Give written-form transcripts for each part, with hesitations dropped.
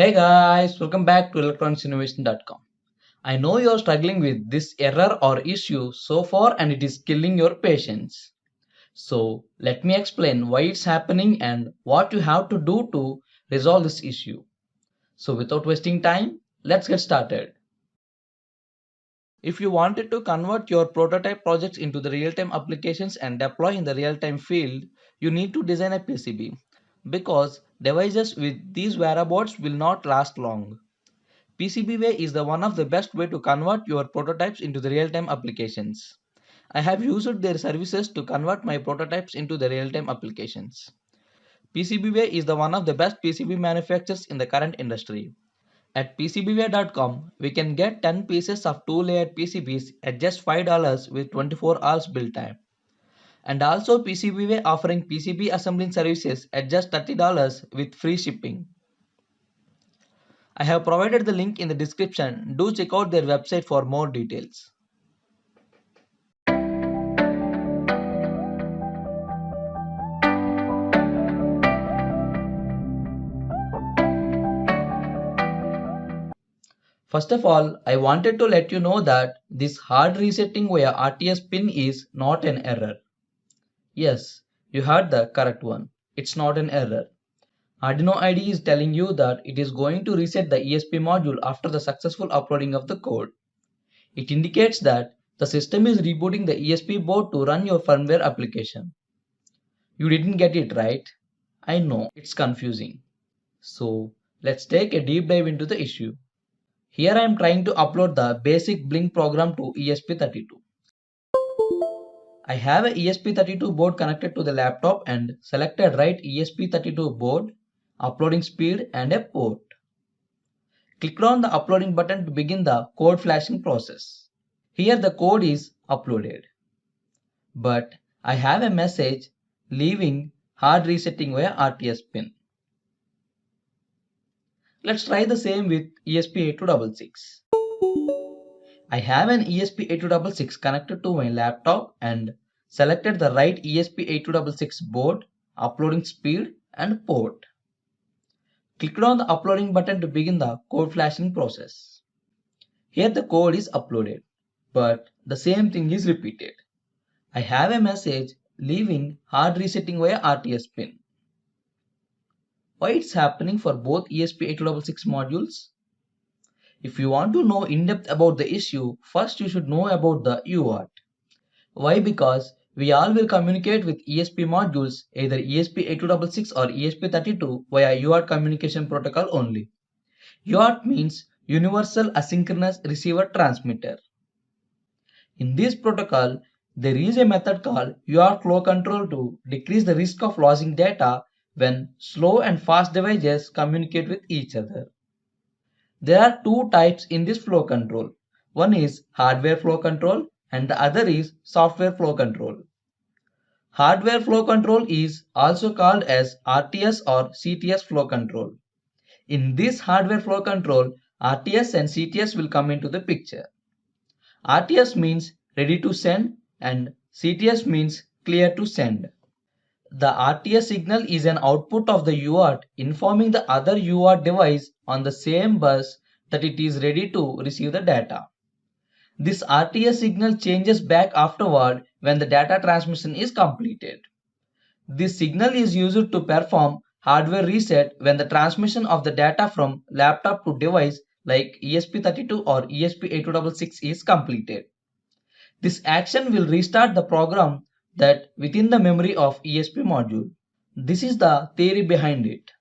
Hey guys, welcome back to electronicsinnovation.com. I know you're struggling with this error or issue so far and it is killing your patience. So let me explain why it's happening and what you have to do to resolve this issue. So without wasting time, let's get started. If you wanted to convert your prototype projects into the real-time applications and deploy in the real-time field, you need to design a PCB because devices with these whereabouts will not last long. PCBWay is the one of the best way to convert your prototypes into the real-time applications. I have used their services to convert my prototypes into the real-time applications. PCBWay is the one of the best PCB manufacturers in the current industry. At PCBWay.com, we can get 10 pieces of 2-layered PCBs at just $5 with 24 hours build time. And also PCBWay offering PCB assembling services at just $30 with free shipping. I have provided the link in the description. Do check out their website for more details. First of all, I wanted to let you know that this hard resetting via RTS pin is not an error. Yes, you heard the correct one. It's not an error. Arduino IDE is telling you that it is going to reset the ESP module after the successful uploading of the code. It indicates that the system is rebooting the ESP board to run your firmware application. You didn't get it right. I know it's confusing. So let's take a deep dive into the issue. Here I am trying to upload the basic Blink program to ESP32. I have a ESP32 board connected to the laptop and selected right ESP32 board, uploading speed and a port. Click on the uploading button to begin the code flashing process. Here the code is uploaded. But I have a message leaving hard resetting via RTS pin. Let's try the same with ESP8266. I have an ESP8266 connected to my laptop and selected the right ESP8266 board, uploading speed and port. Click on the uploading button to begin the code flashing process. Here the code is uploaded, but the same thing is repeated. I have a message leaving hard resetting via RTS pin. Why it's happening for both ESP8266 modules? If you want to know in depth about the issue, first you should know about the UART. Why? Because we all will communicate with ESP modules, either ESP8266 or ESP32 via UART communication protocol only. UART means Universal Asynchronous Receiver Transmitter. In this protocol, there is a method called UART flow control to decrease the risk of losing data when slow and fast devices communicate with each other. There are two types in this flow control. One is hardware flow control and the other is software flow control. Hardware flow control is also called as RTS or CTS flow control. In this hardware flow control, RTS and CTS will come into the picture. RTS means ready to send and CTS means clear to send. The RTS signal is an output of the UART informing the other UART device on the same bus that it is ready to receive the data. This RTS signal changes back afterward when the data transmission is completed. This signal is used to perform hardware reset when the transmission of the data from laptop to device like ESP32 or ESP8266 is completed. This action will restart the program that within the memory of ESP module. This is the theory behind it.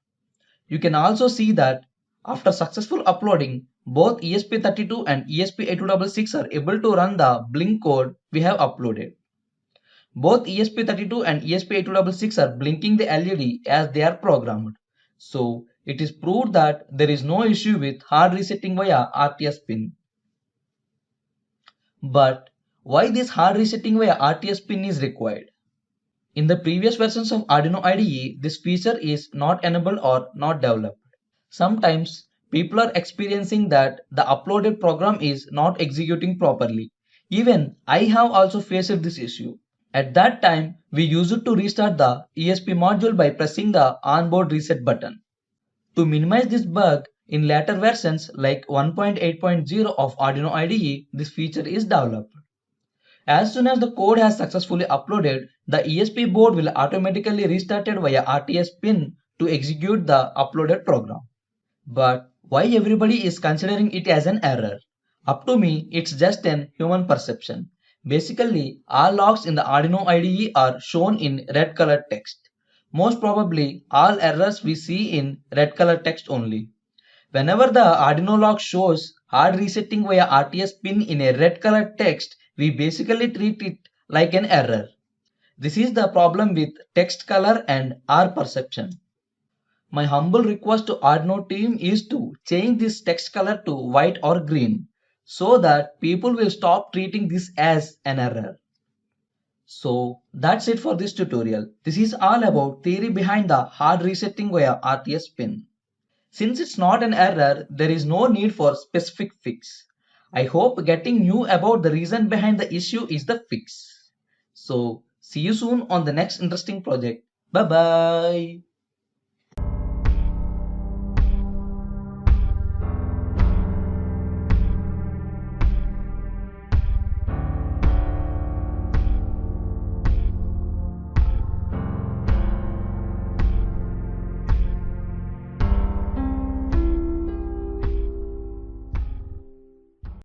You can also see that after successful uploading, both ESP32 and ESP8266 are able to run the Blink code we have uploaded. Both ESP32 and ESP8266 are blinking the LED as they are programmed. So it is proved that there is no issue with hard resetting via RTS pin. But why this hard resetting via RTS pin is required? In the previous versions of Arduino IDE, this feature is not enabled or not developed. Sometimes people are experiencing that the uploaded program is not executing properly. Even I have also faced this issue. At that time, we used to restart the ESP module by pressing the onboard reset button. To minimize this bug, In later versions like 1.8.0 of Arduino IDE, this feature is developed. As soon as the code has successfully uploaded, the ESP board will automatically restart it via RTS pin to execute the uploaded program. But why everybody is considering it as an error? Up to me, it's just an human perception. Basically, all logs in the Arduino IDE are shown in red colored text. Most probably, all errors we see in red colored text only. Whenever the Arduino log shows hard resetting via RTS pin in a red colored text, we basically treat it like an error. This is the problem with text color and our perception. My humble request to Arduino team is to change this text color to white or green so that people will stop treating this as an error. So that's it for this tutorial. This is all about theory behind the hard resetting via RTS pin. Since it's not an error, there is no need for specific fix. I hope getting knew about the reason behind the issue is the fix. So see you soon on the next interesting project. Bye bye.